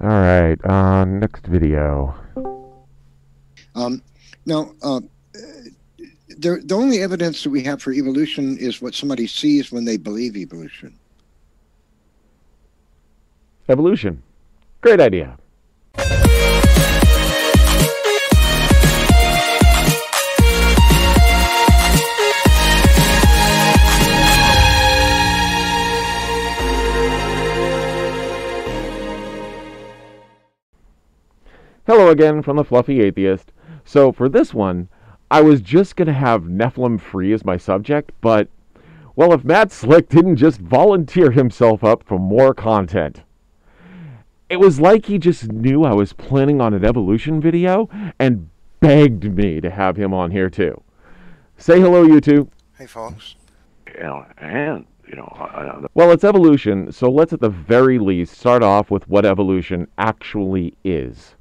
Alright, next video. Now, the only evidence that we have for evolution is what somebody sees when they believe evolution. Evolution. Great idea. Hello again from the Fluffy Atheist. So for this one, I was just going to have Nephilim free as my subject, but, well, if Matt Slick didn't just volunteer himself up for more content. It was like he just knew I was planning on an evolution video and begged me to have him on here too. Say hello, you two. Hey, folks. Well, it's evolution, so let's at the very least start off with what evolution actually is.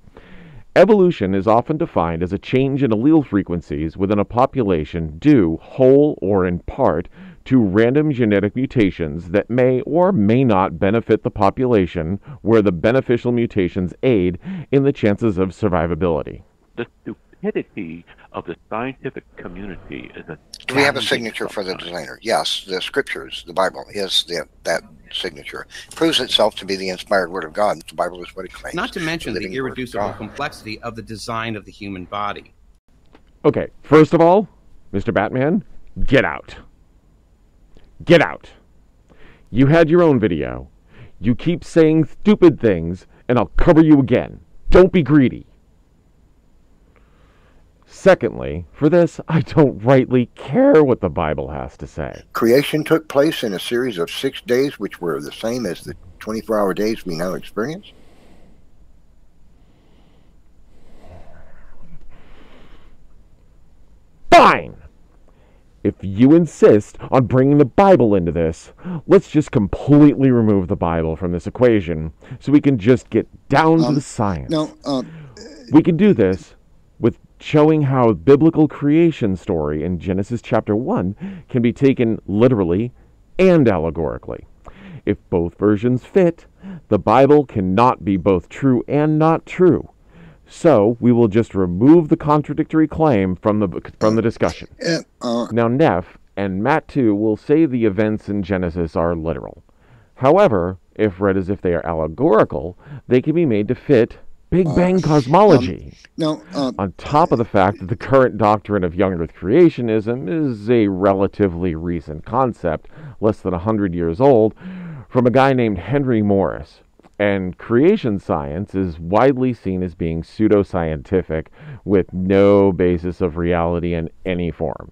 Evolution is often defined as a change in allele frequencies within a population due, whole or in part, to random genetic mutations that may or may not benefit the population, where the beneficial mutations aid in the chances of survivability. The stupidity of the scientific community is a... Do we have a signature for the designer? Yes, the scriptures, the Bible, is that signature. Proves itself to be the inspired word of God. The Bible is what it claims. Not to mention the irreducible complexity of the design of the human body. Okay, first of all, Mr. Batman, get out. Get out. You had your own video. You keep saying stupid things, and I'll cover you again. Don't be greedy. Secondly, for this, I don't rightly care what the Bible has to say. Creation took place in a series of 6 days, which were the same as the 24-hour days we now experience. Fine! If you insist on bringing the Bible into this, let's just completely remove the Bible from this equation so we can just get down to the science. We can do this with showing how biblical creation story in Genesis chapter 1 can be taken literally and allegorically. If both versions fit, the Bible cannot be both true and not true. So we will just remove the contradictory claim from the discussion. Now Neff and Matt too will say the events in Genesis are literal. However, if read as if they are allegorical, they can be made to fit Big Bang cosmology. On top of the fact that the current doctrine of young Earth creationism is a relatively recent concept, less than 100 years old, from a guy named Henry Morris. And creation science is widely seen as being pseudoscientific with no basis of reality in any form.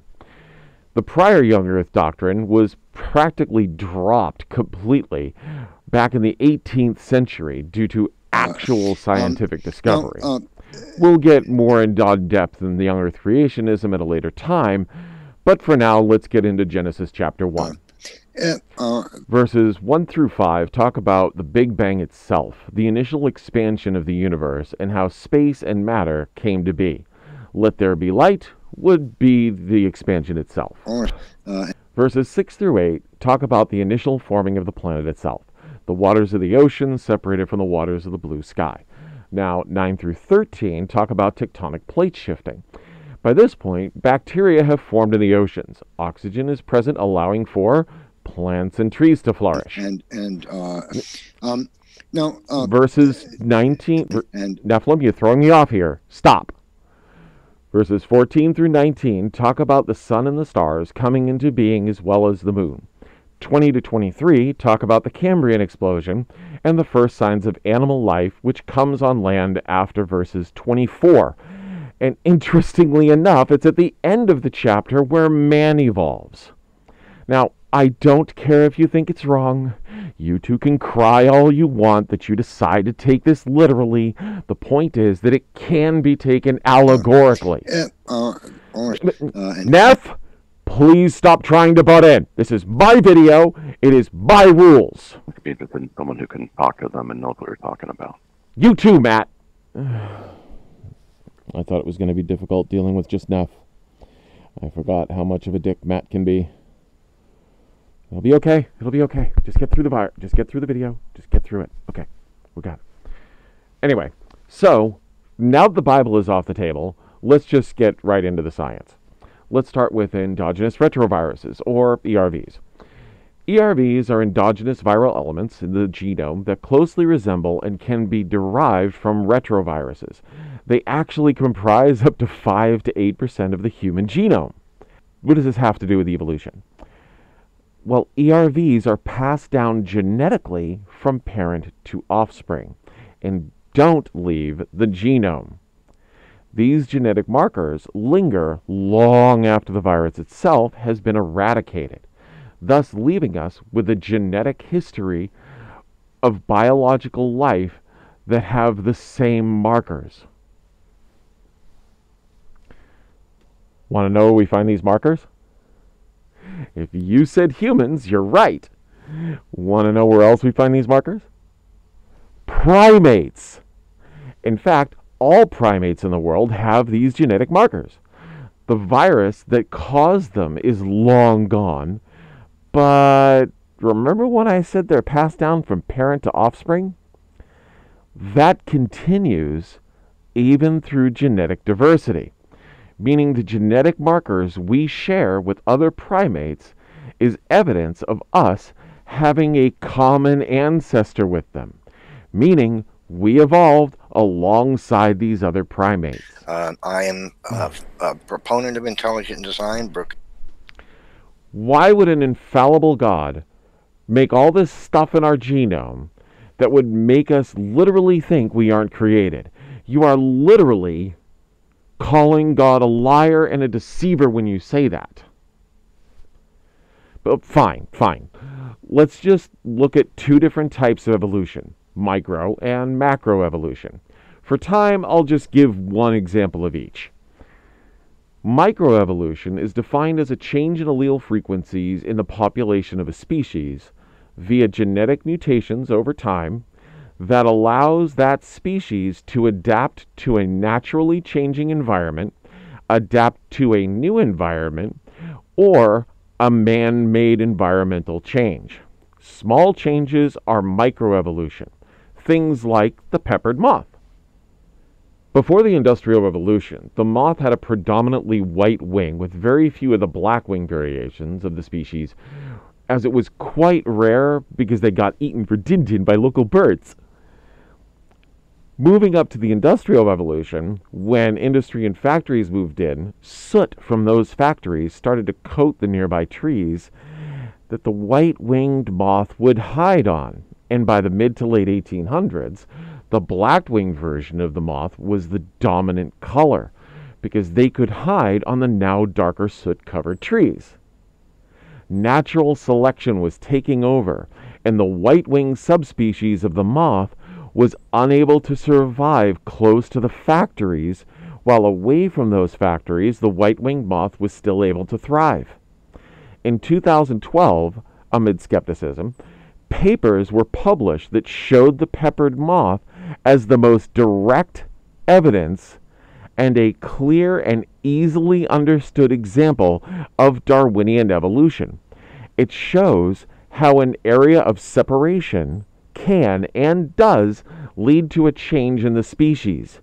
The prior young Earth doctrine was practically dropped completely back in the 18th century due to actual scientific discovery. We'll get more in depth in the young Earth creationism at a later time, but for now, let's get into Genesis chapter 1. Verses 1 through 5 talk about the Big Bang itself, the initial expansion of the universe, and how space and matter came to be. Let there be light would be the expansion itself. Verses 6 through 8 talk about the initial forming of the planet itself, the waters of the ocean separated from the waters of the blue sky. Now, 9 through 13 talk about tectonic plate shifting. By this point, bacteria have formed in the oceans. Oxygen is present, allowing for plants and trees to flourish. Verses 19... Nephilim, you're throwing me off here. Stop. Verses 14 through 19 talk about the sun and the stars coming into being as well as the moon. 20 to 23 talk about the Cambrian explosion and the first signs of animal life, which comes on land after verses 24. And interestingly enough, it's at the end of the chapter where man evolves. Now, I don't care if you think it's wrong. You two can cry all you want that you decide to take this literally. The point is that it can be taken allegorically. Neff, please stop trying to butt in. This is my video. It is my rules. Be interested in someone who can talk to them and knows what they're talking about. You too, Matt. I thought it was going to be difficult dealing with just Neff. I forgot how much of a dick Matt can be. It'll be okay. It'll be okay. Just get through the video. Just get through it. Okay. We got it. Anyway, so now that the Bible is off the table, let's just get right into the science. Let's start with endogenous retroviruses, or ERVs. ERVs are endogenous viral elements in the genome that closely resemble and can be derived from retroviruses. They actually comprise up to 5 to 8% of the human genome. What does this have to do with evolution? Well, ERVs are passed down genetically from parent to offspring and don't leave the genome. These genetic markers linger long after the virus itself has been eradicated, thus leaving us with a genetic history of biological life that have the same markers. Want to know where we find these markers? If you said humans, you're right. Want to know where else we find these markers? Primates. In fact, all primates in the world have these genetic markers. The virus that caused them is long gone, but remember when I said they're passed down from parent to offspring? That continues even through genetic diversity, meaning the genetic markers we share with other primates is evidence of us having a common ancestor with them, meaning we evolved alongside these other primates. I am a proponent of intelligent design. Why would an infallible God make all this stuff in our genome that would make us literally think we aren't created? You are literally calling God a liar and a deceiver when you say that. But fine. Let's just look at two different types of evolution, micro and macro evolution. For time, I'll just give one example of each. Microevolution is defined as a change in allele frequencies in the population of a species via genetic mutations over time that allows that species to adapt to a naturally changing environment, adapt to a new environment, or a man-made environmental change. Small changes are microevolution, things like the peppered moth. Before the Industrial Revolution, the moth had a predominantly white wing with very few of the black wing variations of the species, as it was quite rare because they got eaten for Tintin by local birds. Moving up to the Industrial Revolution, when industry and factories moved in, soot from those factories started to coat the nearby trees that the white-winged moth would hide on, and by the mid to late 1800s, the black-winged version of the moth was the dominant color because they could hide on the now darker soot-covered trees. Natural selection was taking over, and the white-winged subspecies of the moth was unable to survive close to the factories, while away from those factories, the white-winged moth was still able to thrive. In 2012, amid skepticism, papers were published that showed the peppered moth as the most direct evidence and a clear and easily understood example of Darwinian evolution. It shows how an area of separation can and does lead to a change in the species.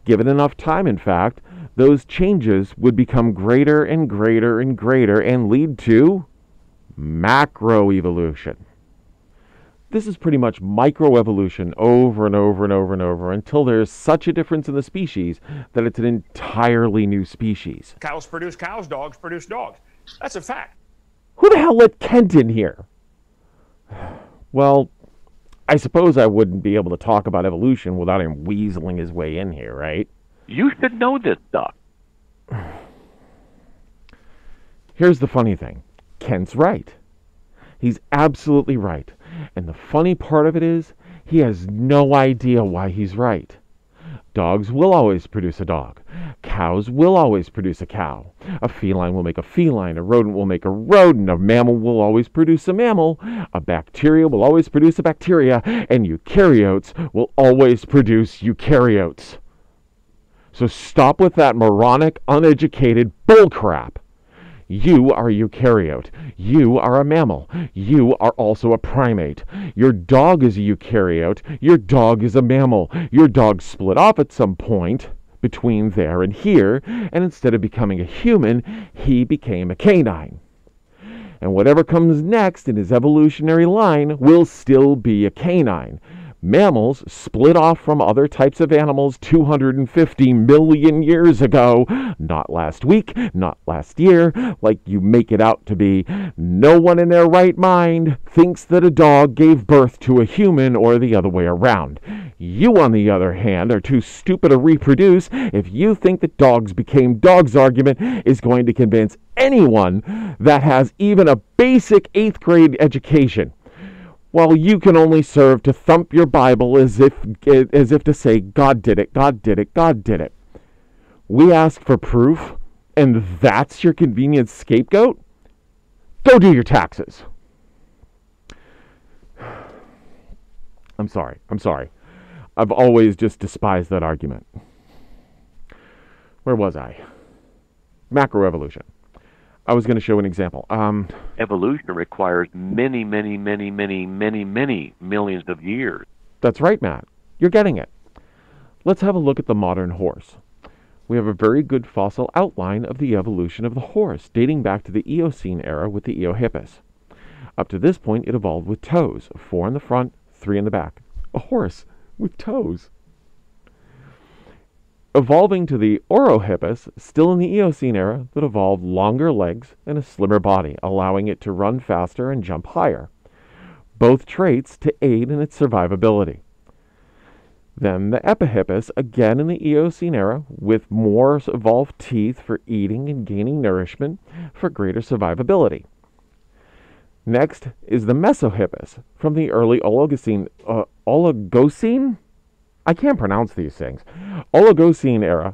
Given enough time, in fact, those changes would become greater and greater and greater and lead to macroevolution. This is pretty much microevolution over and over and over and over until there's such a difference in the species that it's an entirely new species. Cows produce cows, dogs produce dogs. That's a fact. Who the hell let Kent in here? Well, I suppose I wouldn't be able to talk about evolution without him weaseling his way in here, right? You should know this stuff. Here's the funny thing. Kent's right. He's absolutely right. And the funny part of it is, he has no idea why he's right. Dogs will always produce a dog. Cows will always produce a cow. A feline will make a feline. A rodent will make a rodent. A mammal will always produce a mammal. A bacteria will always produce a bacteria. And eukaryotes will always produce eukaryotes. So stop with that moronic, uneducated bullcrap. You are a eukaryote. You are a mammal. You are also a primate. Your dog is a eukaryote. Your dog is a mammal. Your dog split off at some point between there and here, and instead of becoming a human, he became a canine. And whatever comes next in his evolutionary line will still be a canine. Mammals split off from other types of animals 250 million years ago. Not last week, not last year, like you make it out to be. No one in their right mind thinks that a dog gave birth to a human or the other way around. You, on the other hand, are too stupid to reproduce if you think that dogs became dogs argument is going to convince anyone that has even a basic 8th grade education. While you can only serve to thump your Bible as if to say, God did it, God did it, God did it. We ask for proof, and that's your convenient scapegoat? Go do your taxes. I'm sorry. I've always just despised that argument. Where was I? Macroevolution. I was going to show an example. Evolution requires many millions of years. That's right, Matt. You're getting it. Let's have a look at the modern horse. We have a very good fossil outline of the evolution of the horse, dating back to the Eocene era with the Eohippus. Up to this point, it evolved with toes, 4 in the front, 3 in the back. A horse with toes. Evolving to the Orohippus, still in the Eocene era, that evolved longer legs and a slimmer body, allowing it to run faster and jump higher. Both traits to aid in its survivability. Then the Epihippus, again in the Eocene era, with more evolved teeth for eating and gaining nourishment for greater survivability. Next is the Mesohippus, from the early Oligocene. Oligocene? I can't pronounce these things. Oligocene era,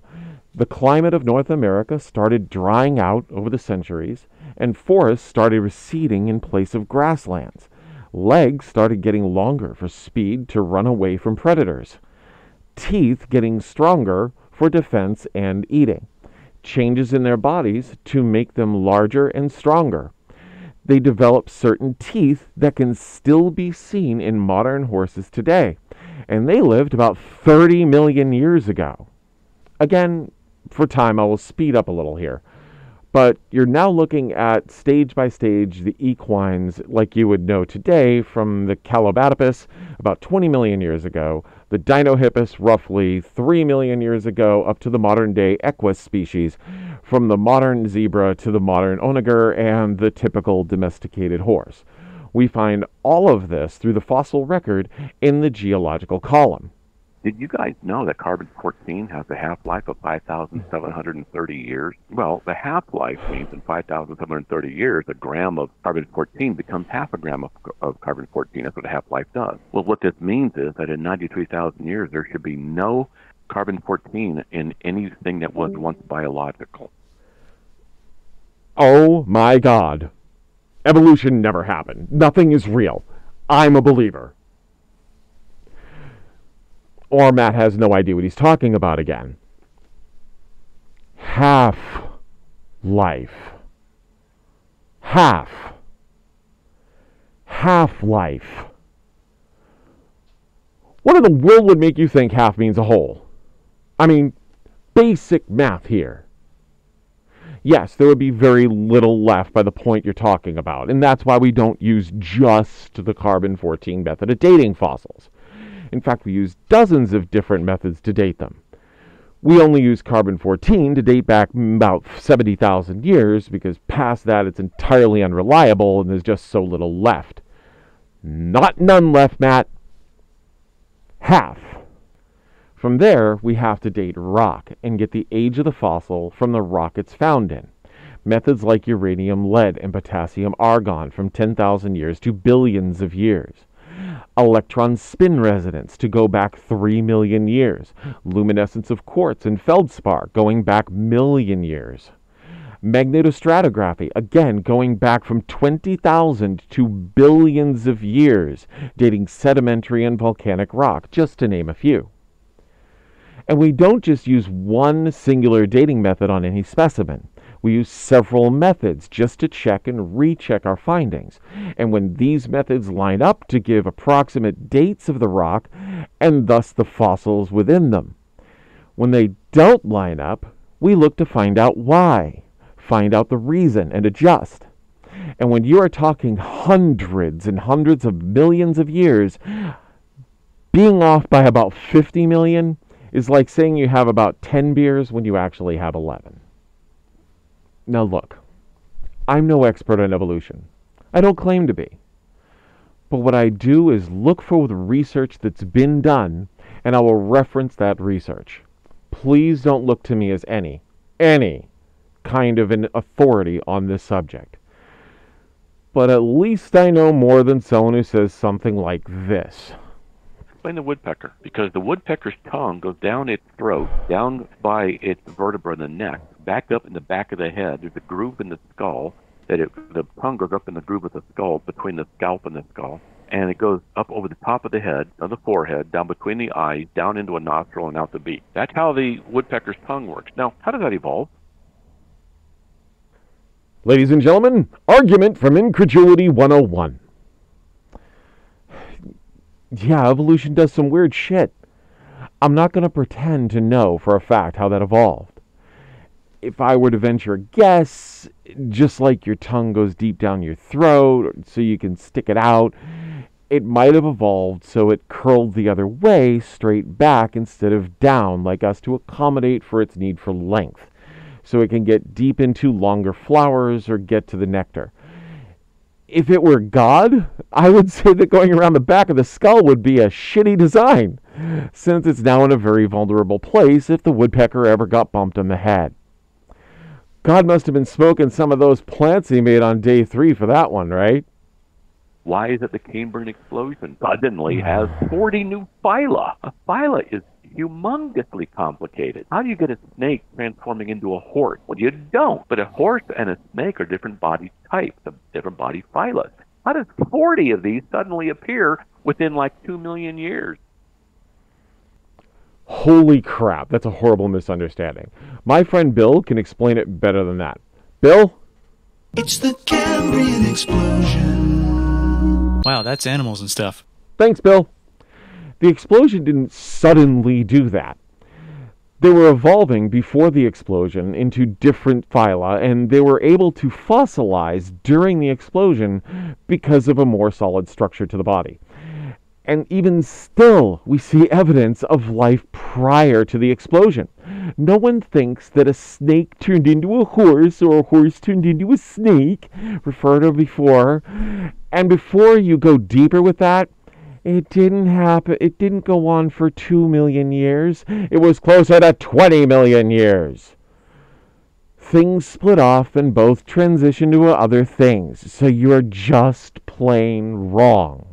the climate of North America started drying out over the centuries, and forests started receding in place of grasslands. Legs started getting longer for speed to run away from predators. Teeth getting stronger for defense and eating. Changes in their bodies to make them larger and stronger. They developed certain teeth that can still be seen in modern horses today. And they lived about 30 million years ago. Again, for time, I will speed up a little here. But you're now looking at, stage by stage, the equines like you would know today from the Callibatabus about 20 million years ago, the Dinohippus roughly 3 million years ago, up to the modern-day equus species, from the modern zebra to the modern onager and the typical domesticated horse. We find all of this through the fossil record in the geological column. Did you guys know that carbon-14 has a half-life of 5,730 years? Well, the half-life means in 5,730 years, a gram of carbon-14 becomes half a gram of carbon-14. That's what a half-life does. Well, what this means is that in 93,000 years, there should be no carbon-14 in anything that was once biological. Oh my God. Evolution never happened. Nothing is real. I'm a believer. Or Matt has no idea what he's talking about again. Half-life. Half-life. What in the world would make you think half means a whole? I mean, basic math here. Yes, there would be very little left by the point you're talking about, and that's why we don't use just the carbon-14 method of dating fossils. In fact, we use dozens of different methods to date them. We only use carbon-14 to date back about 70,000 years, because past that it's entirely unreliable and there's just so little left. Not none left, Matt. Half. From there, we have to date rock and get the age of the fossil from the rock it's found in. Methods like uranium, lead, and potassium argon from 10,000 years to billions of years. Electron spin resonance to go back 3 million years. Luminescence of quartz and feldspar going back million years. Magnetostratigraphy, again going back from 20,000 to billions of years, dating sedimentary and volcanic rock, just to name a few. And we don't just use one singular dating method on any specimen. We use several methods just to check and recheck our findings. And when these methods line up to give approximate dates of the rock and thus the fossils within them. When they don't line up, we look to find out why, find out the reason, and adjust. And when you are talking hundreds and hundreds of millions of years, being off by about 50 million is like saying you have about 10 beers when you actually have 11. Now look, I'm no expert on evolution. I don't claim to be. But what I do is look for the research that's been done, and I will reference that research. Please don't look to me as any kind of an authority on this subject. But at least I know more than someone who says something like this. Explain the woodpecker, because the woodpecker's tongue goes down its throat, down by its vertebra in the neck, back up in the back of the head. There's a groove in the skull, the tongue goes up in the groove of the skull, between the scalp and the skull, and it goes up over the top of the head, on the forehead, down between the eyes, down into a nostril and out the beak. That's how the woodpecker's tongue works. Now, how does that evolve? Ladies and gentlemen, argument from Incredulity 101. Yeah, evolution does some weird shit. I'm not going to pretend to know for a fact how that evolved. If I were to venture a guess, just like your tongue goes deep down your throat so you can stick it out, it might have evolved so it curled the other way, straight back instead of down, like us, to accommodate for its need for length, so it can get deep into longer flowers or get to the nectar. If it were God, I would say that going around the back of the skull would be a shitty design, since it's now in a very vulnerable place if the woodpecker ever got bumped on the head. God must have been smoking some of those plants he made on day 3 for that one, right? Why is it the Cambrian explosion suddenly has 40 new phyla? A phyla is humongously complicated. How do you get a snake transforming into a horse? Well, you don't. But a horse and a snake are different body types, different body phyla. How does 40 of these suddenly appear within like 2 million years? Holy crap, that's a horrible misunderstanding. My friend Bill can explain it better than that. Bill? It's the Cambrian explosion. Wow, that's animals and stuff. Thanks, Bill. The explosion didn't suddenly do that. They were evolving before the explosion into different phyla, and they were able to fossilize during the explosion because of a more solid structure to the body. And even still, we see evidence of life prior to the explosion. No one thinks that a snake turned into a horse or a horse turned into a snake, referred to before. And before you go deeper with that, it didn't happen. It didn't go on for 2 million years. It was closer to 20 million years. Things split off and both transitioned to other things. So you're just plain wrong.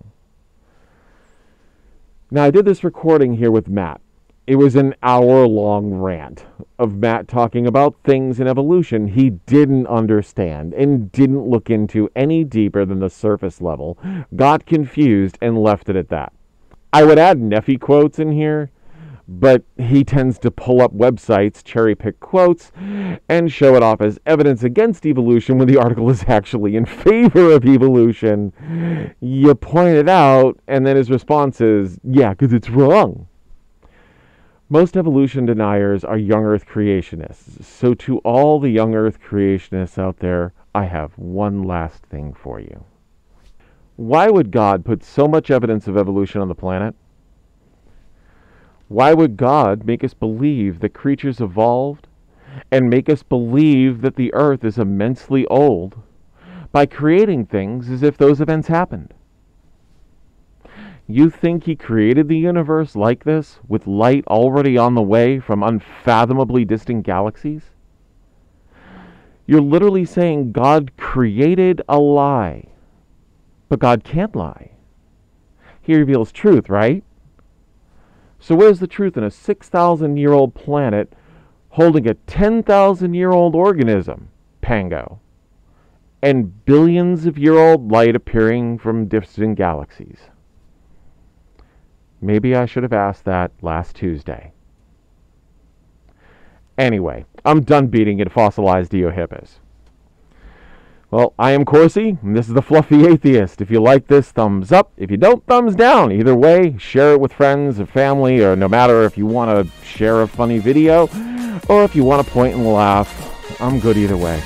Now, I did this recording here with Matt. It was an hour-long rant of Matt talking about things in evolution he didn't understand and didn't look into any deeper than the surface level, got confused, and left it at that. I would add Nephi quotes in here, but he tends to pull up websites, cherry-pick quotes, and show it off as evidence against evolution when the article is actually in favor of evolution. You point it out, and then his response is, yeah, because it's wrong. Most evolution deniers are young Earth creationists. So to all the young Earth creationists out there, I have one last thing for you. Why would God put so much evidence of evolution on the planet? Why would God make us believe that creatures evolved and make us believe that the Earth is immensely old by creating things as if those events happened? You think he created the universe like this, with light already on the way from unfathomably distant galaxies? You're literally saying God created a lie. But God can't lie. He reveals truth, right? So where's the truth in a 6,000-year-old planet holding a 10,000-year-old organism, Pango, and billions-of-year-old light appearing from distant galaxies? Maybe I should have asked that last Tuesday. Anyway, I'm done beating at fossilized Eohippus. Well, I am Corsi, and this is the Fluffy Atheist. If you like this, thumbs up. If you don't, thumbs down. Either way, share it with friends or family, or no matter if you want to share a funny video, or if you want to point and laugh. I'm good either way.